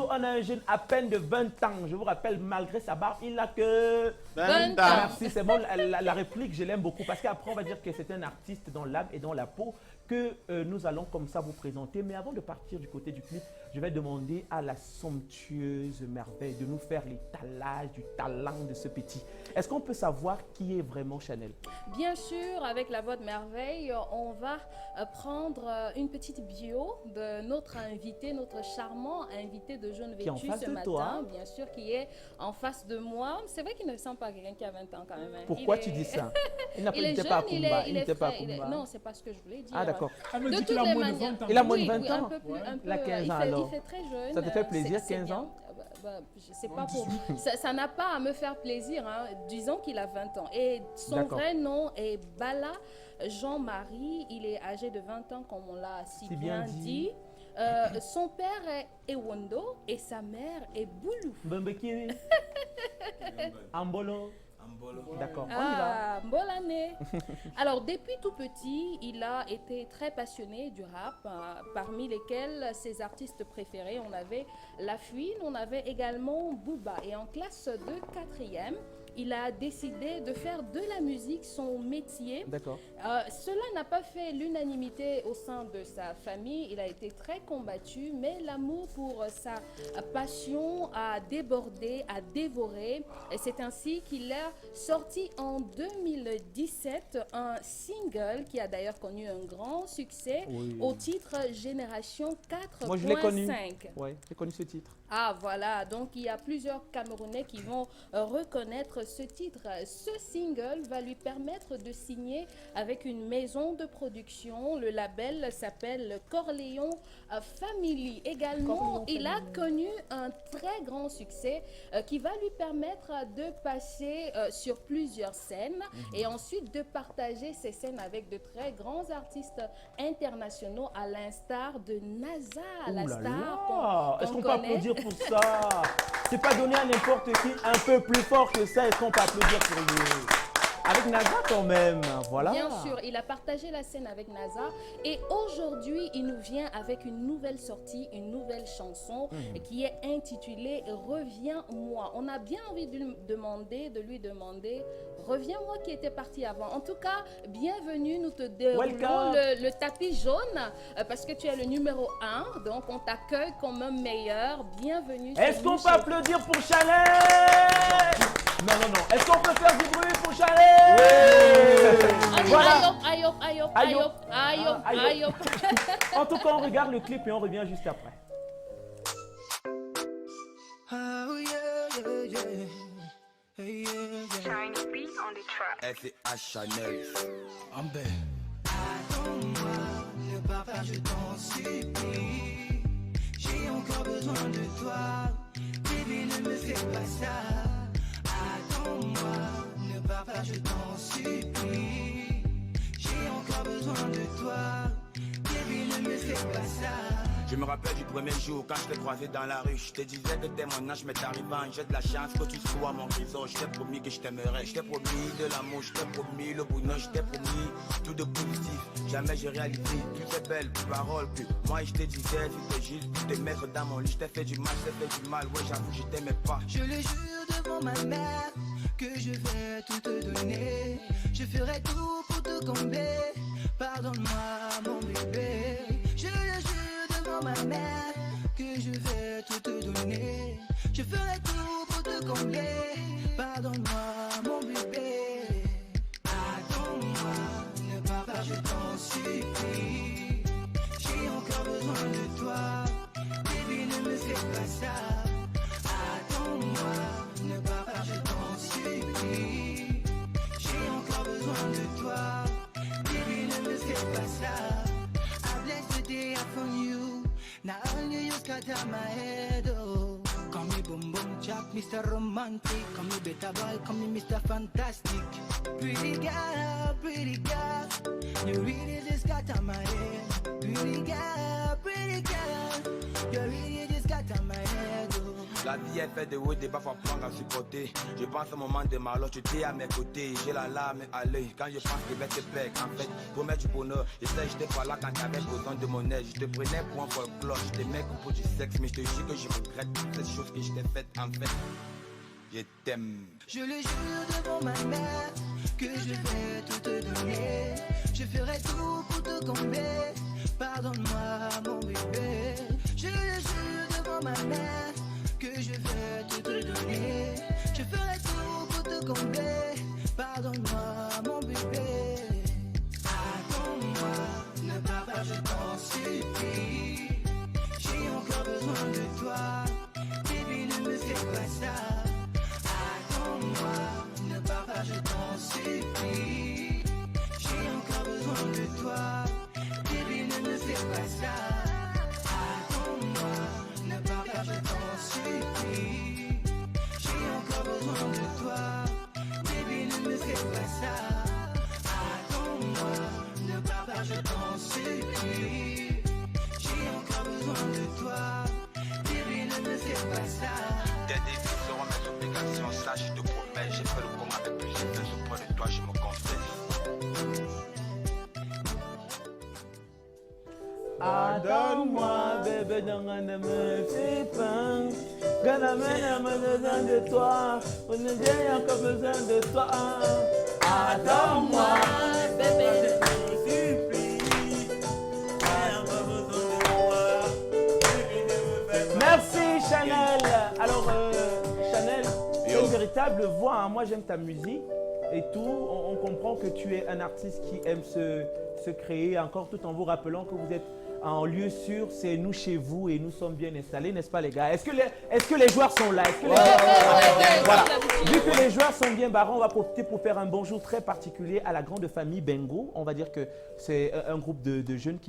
on a un jeune à peine de 20 ans. Je vous rappelle, malgré sa barbe, il n'a que 20 ans. Merci, c'est bon. La réplique, je l'aime beaucoup parce qu'après, on va dire que c'est un artiste dans l'âme et dans la peau que nous allons comme ça vous présenter. Mais avant de partir du côté du clip, je vais demander à la somptueuse merveille de nous faire l'étalage du talent de ce petit. Est-ce qu'on peut savoir qui est vraiment Chanel? Bien sûr, avec la voix de merveille, on va prendre une petite bio de notre invité, notre charmant invité de Jaune Qui est en Vêtu face ce de matin, toi. bien sûr, qui est en face de moi. C'est vrai qu'il ne ressemble pas à quelqu'un qui a 20 ans quand même. Hein. Pourquoi tu dis ça? Il Il est n'était jeune, pas à il Kumba. est, Il n'était pas à frais, Kumba. non, c'est pas ce que je voulais dire. Ah, d'accord. Elle me De dit qu'il toutes a les moins de manières. 20 ans. Il a moins de Oui, 20 oui, ans. un peu plus, Ouais. un peu, Il a 15 ans il alors. fait très jeune. Ça te fait plaisir, c'est 15 bien. ans? Je sais pas pour... Ça n'a pas à me faire plaisir. Hein. Disons qu'il a 20 ans. Et son D'accord. vrai nom est Bala Jean-Marie. Il est âgé de 20 ans, comme on l'a si bien dit. Son père est Ewondo et sa mère est Boulou. Mbembekiri. Ambolo. D'accord, on y va. Ah, bonne année. Alors, depuis tout petit, il a été très passionné du rap, parmi lesquels ses artistes préférés, on avait La Fouine, on avait également Booba. Et en classe de 4e, il a décidé de faire de la musique son métier. D'accord. Cela n'a pas fait l'unanimité au sein de sa famille. Il a été très combattu, mais l'amour pour sa passion a débordé, a dévoré. Et c'est ainsi qu'il a sorti en 2017 un single qui a d'ailleurs connu un grand succès au titre Génération 4.5. Moi, je l'ai connu. Oui, j'ai connu ce titre. Ah voilà, donc il y a plusieurs Camerounais qui vont reconnaître ce titre. Ce single va lui permettre de signer avec une maison de production. Le label s'appelle Corléon Family. Également, il a connu un très grand succès qui va lui permettre de passer sur plusieurs scènes et ensuite de partager ces scènes avec de très grands artistes internationaux à l'instar de NASA, la star Est-ce qu'on qu'on peut connaît. applaudir pour ça? C'est pas donné à n'importe qui, un peu plus fort que ça. Est-ce qu'on peut applaudir pour lui? Avec NASA quand même, voilà. Bien sûr, il a partagé la scène avec NASA et aujourd'hui, il nous vient avec une nouvelle sortie, une nouvelle chanson qui est intitulée Reviens-moi. On a bien envie de lui demander Reviens-moi qui était parti avant. En tout cas, bienvenue, nous te déroulons le tapis jaune parce que tu es le numéro 1, donc on t'accueille comme un meilleur. Bienvenue. Est-ce qu'on peut applaudir pour Chanel? Non. Est-ce qu'on peut faire du bruit pour Chanel? Voilà. Aïe. En tout cas, on regarde le clip et on revient juste après. FA Chanel. Amber. Attends-moi, ne pars pas, je t'en supplie. J'ai encore besoin de toi. Bébé, ne me fais pas ça. Attends-moi, ne pars pas, je t'en supplie. J'ai encore besoin de toi. Bébé, ne me fais pas ça. Je me rappelle du premier jour quand je t'ai croisé dans la rue. Je te disais que t'es mon âge, mais t'arrivant, j'ai de la chance que tu sois mon trésor. Je t'ai promis que je t'aimerais, je t'ai promis de l'amour, je t'ai promis le bonheur, je t'ai promis tout de positif. Jamais j'ai réalisé toutes ces belles paroles que moi je te disais. C'était juste pour te mettre dans mon lit. Je t'ai fait du mal, je t'ai fait du mal. Ouais, j'avoue, je t'aimais pas. Je le jure devant ma mère que je vais tout te donner. Je ferai tout pour te combler. Pardonne-moi, mon bébé. Je le jure devant ma mère que je vais tout te donner. Je ferai tout pour te combler. Pardonne-moi, mon bébé. Attends-moi, ne pars pas, je t'en supplie. J'ai encore besoin de toi. Baby, ne me fais pas ça. Attends-moi, ne pars pas, je t'en supplie. J'ai encore besoin de toi. Baby, ne me fais pas ça. I bless the day I found you. Now only you scatter my head, oh. Call me boom boom chap, Mr. Romantic. Call me better boy, call me Mr. Fantastic. Pretty girl, you really just scatter my head. Pretty girl, you really just scatter my head, oh. La vie est faite de hauts et de bas, faut apprendre à supporter. Je pense au moment de malheur, tu étais à mes côtés. J'ai la larme à l'œil quand je pense que je vais te perdre. En fait, pour mettre du bonheur, je sais que j'étais pas là quand t'avais besoin de mon aide. Je te prenais pour un folklore, je t'aimais pour du sexe. Mais je te jure que je regrette toutes ces choses que je t'ai faites. En fait, je t'aime. Je le jure devant ma mère que je vais tout te donner. Je ferai tout pour te combler. Pardonne-moi mon bébé. Je le jure devant ma mère que je vais tout te donner. Je ferai tout pour te combler. Pardonne-moi mon bébé. Attends-moi, ne pars pas, je t'en supplie. J'ai encore besoin de toi. Baby, ne me fais pas ça. Attends-moi, ne pars pas, je t'en supplie. J'ai encore besoin de toi. Baby, ne me fais pas ça. Attends-moi, ne pars pas, je t'en supplie. J'ai encore besoin de toi. Baby, ne me fais pas ça. Attends-moi, ne pars pas, je t'en supplie. J'ai encore besoin de toi. Baby, ne me fais pas ça. Tes défis seront mes obligations, ça je te promets. J'ai fait le con avec plus, j'ai fait auprès de toi, je me confesse. Attends-moi, bébé, ne me fais pas. Ganamène a besoin de toi. J'ai encore besoin de toi. Attends-moi, bébé. Merci Chanel. Alors Chanel, tu as une véritable voix. Hein. Moi j'aime ta musique et tout. On comprend que tu es un artiste qui aime se créer encore tout en vous rappelant que vous êtes en lieu sûr, c'est nous chez vous et nous sommes bien installés, n'est-ce pas les gars? Est-ce que les joueurs sont là? Voilà. Vu que les joueurs sont bien barrés, on va profiter pour faire un bonjour très particulier à la grande famille Bengo. On va dire que c'est un groupe de jeunes,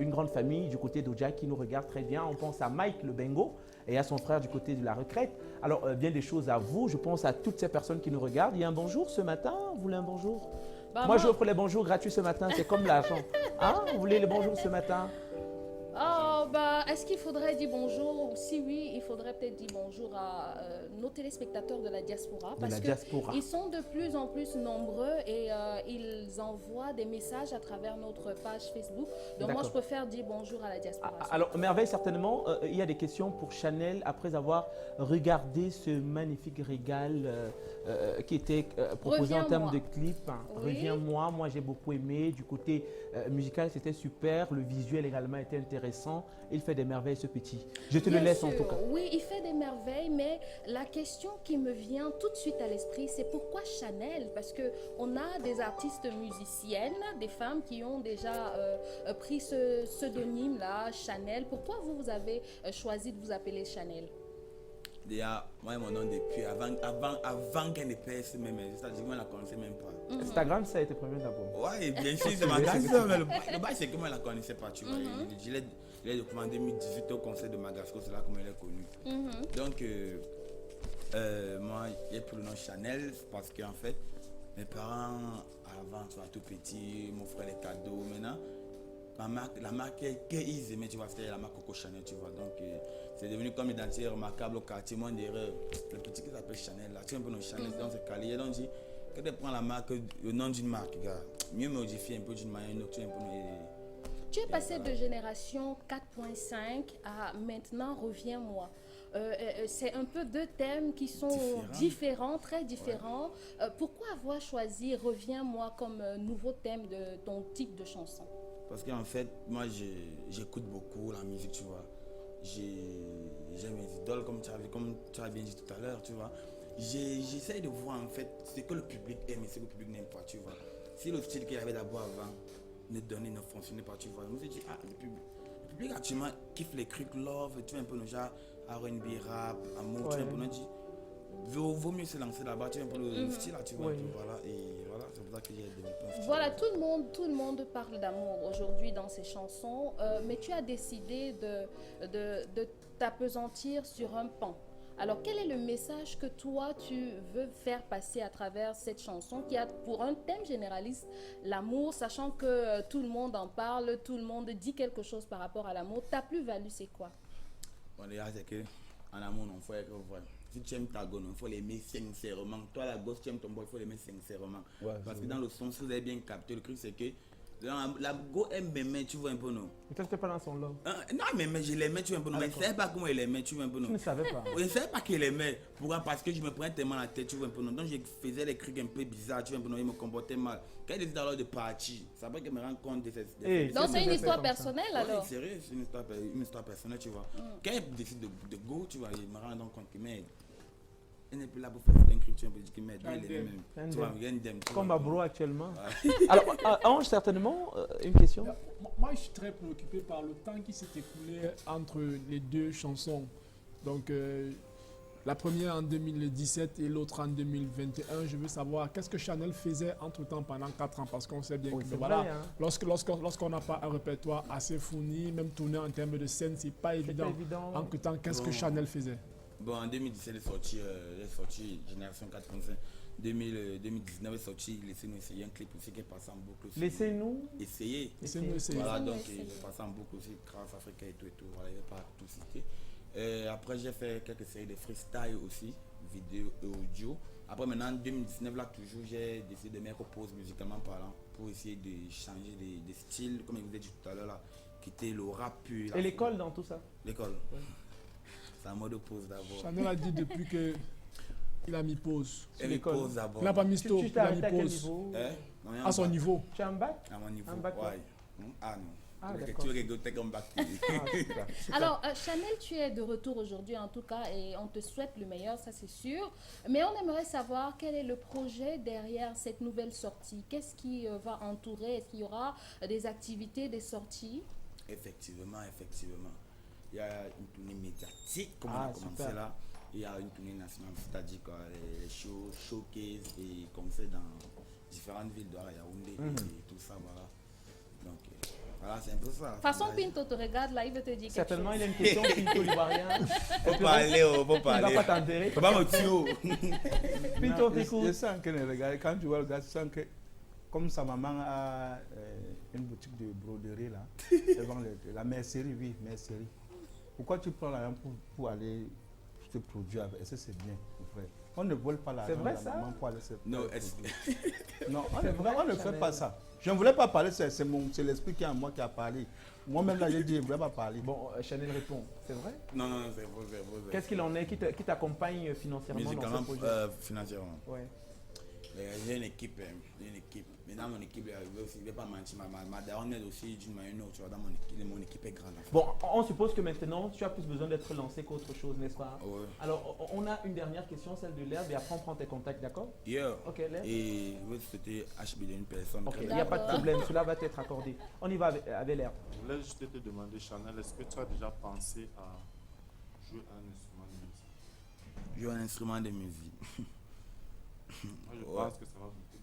une grande famille du côté d'Oja qui nous regarde très bien. On pense à Mike le Bengo et à son frère du côté de la retraite. Alors, bien des choses à vous. Je pense à toutes ces personnes qui nous regardent. Il y a un bonjour ce matin? Vous voulez un bonjour? Moi, j'offre les bonjours gratuits ce matin. C'est comme l'argent. Hein? Vous voulez les bonjours ce matin? Oh, est-ce qu'il faudrait dire bonjour? Si oui, il faudrait peut-être dire bonjour à nos téléspectateurs de la diaspora. Parce qu'ils sont de plus en plus nombreux et ils envoient des messages à travers notre page Facebook. Donc moi, je préfère dire bonjour à la diaspora. Alors, Merveille, certainement, il y a des questions pour Chanel après avoir regardé ce magnifique régal qui était proposé en termes de clip. Oui. Reviens-moi, moi j'ai beaucoup aimé. Du côté musical, c'était super. Le visuel également était intéressant. Il fait des merveilles, ce petit. Je te le laisse en tout cas. Oui, il fait des merveilles, mais la question qui me vient tout de suite à l'esprit, c'est pourquoi Chanel? Parce qu'on a des artistes musiciennes, des femmes qui ont déjà pris ce pseudonyme-là, Chanel. Pourquoi vous avez choisi de vous appeler Chanel? Déjà, moi, mon nom depuis avant qu'elle ne pèse même, c'est-à-dire que je ne la connaissais même pas. Instagram, ça a été premier d'abord. Oui, bien sûr, c'est Magasco, mais le bail, c'est que moi, je ne la connaissais pas, tu vois. Je l'ai découvert en 2018 au concert de Magasco, c'est là que je l'ai connu. Donc, moi, j'ai pris le nom Chanel parce qu'en fait, mes parents, avant, tu vois, tout petit, m'offraient les cadeaux. Maintenant, la marque qu'ils aimaient, tu vois, c'était la marque Coco Chanel, tu vois. Donc, c'est devenu comme l'identité remarquable au quartier. Moi, derrière, le petit qui s'appelle Chanel, là, tu vois un peu nos Chanel, dans ce calier. Donc, dit, quand tu prends la marque, le nom d'une marque, gars, mieux modifier un peu d'une manière, une autre, tu vois un peu. Tu es passé de génération 4.5 à maintenant Reviens-moi. C'est un peu deux thèmes qui sont différents, très différents. Ouais. Pourquoi avoir choisi Reviens-moi comme nouveau thème de ton type de chanson? Parce qu'en fait, moi, j'écoute beaucoup la musique, tu vois. J'aime mes idoles, comme tu as bien dit tout à l'heure, tu vois. J'essaie de voir, en fait, ce que le public aime et ce que le public n'aime pas, tu vois. Si le style qu'il y avait d'abord avant ne fonctionnait pas, tu vois. Je me suis dit, le public actuellement kiffe les trucs love, tu vois, un peu le genre R&B, rap, amour, tu vois, un peu, on dit, vaut mieux se lancer là-bas, tu vois, un peu le style là, tu vois. Voilà, et voilà, c'est pour ça que j'ai développé un style. Voilà, tout le monde parle d'amour aujourd'hui dans ses chansons, mais tu as décidé de t'appesantir sur un pan. Alors, quel est le message que toi, tu veux faire passer à travers cette chanson qui a pour un thème généraliste l'amour, sachant que tout le monde en parle, tout le monde dit quelque chose par rapport à l'amour. Ta plus-value, c'est quoi? Bon, déjà, c'est que en amour, non, faut être vrai. Si tu aimes ta go, il faut l'aimer sincèrement. Toi, la gosse, tu aimes ton boy, il faut l'aimer sincèrement. Ouais, parce que dans le son, si vous avez bien capté, le truc, c'est que la go aime m'aimer, tu vois un peu, non? Et toi, tu n'étais pas dans son love? Non, mais je l'aimais, tu vois un peu, non? Mais je ne savais pas comment il aimait, tu vois un peu, non? Tu ne savais pas? Je ne savais pas qu'il aimait. Pourquoi? Parce que je me prenais tellement la tête, tu vois un peu, non? Donc, je faisais des trucs un peu bizarres, tu vois un peu, non? Il me comportait mal. Quand il décide alors de partir, ça veut que me rendre compte de ces... Donc, c'est une histoire personnelle, alors? Oui, sérieux, c'est une histoire personnelle, tu vois. Quand il décide de go, tu vois, il me rend donc compte que, mais... Elle n'est plus là pour faire cette inscription, pour dire qu'il m'aide. Tu vois, il y a une dème. Comme ma bro actuellement. Alors, Ange, certainement, une question. Moi, je suis très préoccupé par le temps qui s'est écoulé entre les deux chansons. Donc, la première en 2017 et l'autre en 2021. Je veux savoir qu'est-ce que Chanel faisait entre-temps pendant 4 ans. Parce qu'on sait bien que voilà, vrai, hein. lorsqu'on n'a pas un répertoire assez fourni, même tourné en termes de scène, c'est pas évident. Entre-temps, qu'est-ce que Chanel faisait? Bon, en 2017, il est sorti Génération 4.5. 2019, il est sorti Laissez-nous essayer, un clip aussi qui est passé en boucle. Laissez-nous essayer. Voilà, donc il est passé en boucle aussi, grâce à Africa et tout. Voilà, il ne va pas tout citer. Après, j'ai fait quelques séries de freestyle aussi, vidéo et audio. Après, maintenant, en 2019, là, toujours, j'ai décidé de mettre pause musicalement parlant pour essayer de changer de style, comme je vous ai dit tout à l'heure, là, quitter le rap pur. Et l'école dans tout ça? L'école. C'est un mode de pause d'abord. Chanel a dit depuis que il a mis pause. Il n'a pas mis stop, il a mis pause. À son niveau. Tu as un bac? À mon niveau. Bac, ouais. Ah non. Ah, tu rigoles comme bac. Alors, Chanel, tu es de retour aujourd'hui en tout cas et on te souhaite le meilleur, ça c'est sûr. Mais on aimerait savoir quel est le projet derrière cette nouvelle sortie. Qu'est-ce qui va entourer? Est-ce qu'il y aura des activités, des sorties? Effectivement. Il y a une tournée médiatique, comme on a commencé là. Il y a une tournée nationale, c'est-à-dire les shows, showcase et concerts dans différentes villes de Yaoundé et tout ça, voilà. Donc, voilà, c'est un peu ça. Façon Pinto te regarde là, il veut te dire certainement, quelque chose. Il y a une question Pinto l'ivoirien. Faut parler, faut parler. Il ne va pas t'enterrer. Faut pas me tuer. Pinto, t'écoutes. Je sens que quand tu vois le gars, tu sens que comme sa maman a une boutique de broderie là, elle vend la mercerie, oui, mercerie. Pourquoi tu prends l'argent pour aller te produire avec? Est-ce que c'est bien, frère? On ne vole pas l'argent de la maman pour aller se Non, non, on ne fait pas ça. Je ne voulais pas parler, c'est l'esprit qui est en moi qui a parlé. Moi-même là, j'ai dit, je ne voulais pas parler. Bon, Chanel répond, c'est vrai? Non, c'est vrai. Qu'est-ce qu'il en est? Qui t'accompagne financièrement musicalement, dans ce projet? financièrement. Ouais. J'ai une équipe. Mais dans mon équipe, je ne vais pas mentir, ma daronne aide aussi d'une manière ou d'une autre, tu vois, dans mon équipe est grande. Bon, on suppose que maintenant, tu as plus besoin d'être lancé qu'autre chose, n'est-ce pas? Ouais. Alors, on a une dernière question, celle de l'herbe, et après on prend tes contacts, d'accord? Yeah. Ok, l'herbe. Et c'était HB d'une personne. Ok, il n'y a pas de problème, cela va t'être accordé. On y va avec l'herbe. Je voulais juste te demander, Chanel, est-ce que tu as déjà pensé à jouer un instrument de musique? Jouer un instrument de musique. Moi, je pense que ça va beaucoup t'aider.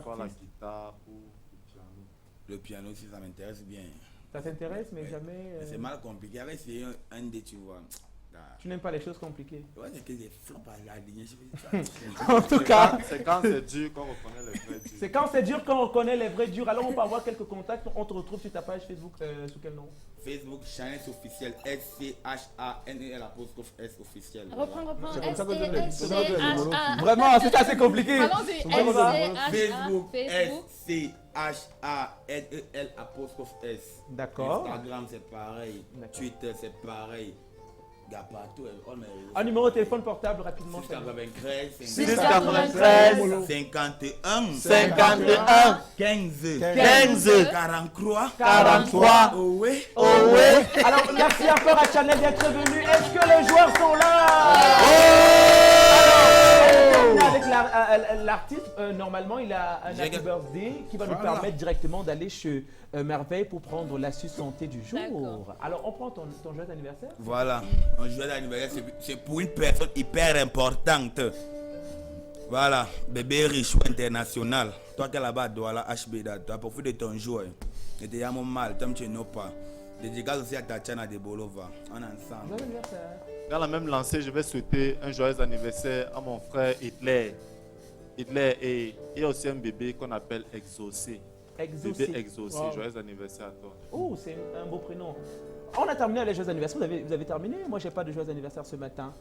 Soit la guitare ou le piano. Le piano, si ça m'intéresse bien. Ça t'intéresse, mais jamais... C'est mal compliqué. Avec essayé un dé, tu vois. Tu n'aimes pas les choses compliquées? Ouais, c'est que des flops à la ligne. En tout cas... C'est quand c'est dur qu'on reconnaît les vrais durs. C'est quand c'est dur qu'on reconnaît les vrais durs. Alors on peut avoir quelques contacts. On te retrouve sur ta page Facebook. Sous quel nom? Facebook, Chanel officiel, SCHANEL apostrophe S officiel. Reprends. C'est comme ça que tu S-C-H-A. Vraiment, c'est assez compliqué. Facebook, SCHANEL apostrophe S. D'accord. Instagram, c'est pareil. Twitter, c'est pareil. Partout, Un numéro de téléphone portable rapidement. 693 51 15 43. Oui. Alors, merci encore à Chanel d'être venu. Est-ce que les joueurs sont là? Avec l'artiste, normalement, il a un happy birthday qui va nous permettre directement d'aller chez Merveille pour prendre l'astuce santé du jour. Alors, on prend ton joyeux anniversaire. Voilà, un joyeux anniversaire, c'est pour une personne hyper importante. Voilà, bébé riche ou international. Toi qui es là-bas, Douala HB, tu as profité de ton jour. Et tu as mon mal, tu n'as pas. Dédicace aussi à Tatiana de Bolova. On est ensemble. Joyeux anniversaire. Dans la même lancée, je vais souhaiter un joyeux anniversaire à mon frère Hitler. Et il y a aussi un bébé qu'on appelle Exaucé. Bébé Exaucé, joyeux anniversaire à toi. Oh, c'est un beau prénom. On a terminé les joyeux anniversaires. Vous avez terminé? Moi, j'ai pas de joyeux anniversaire ce matin.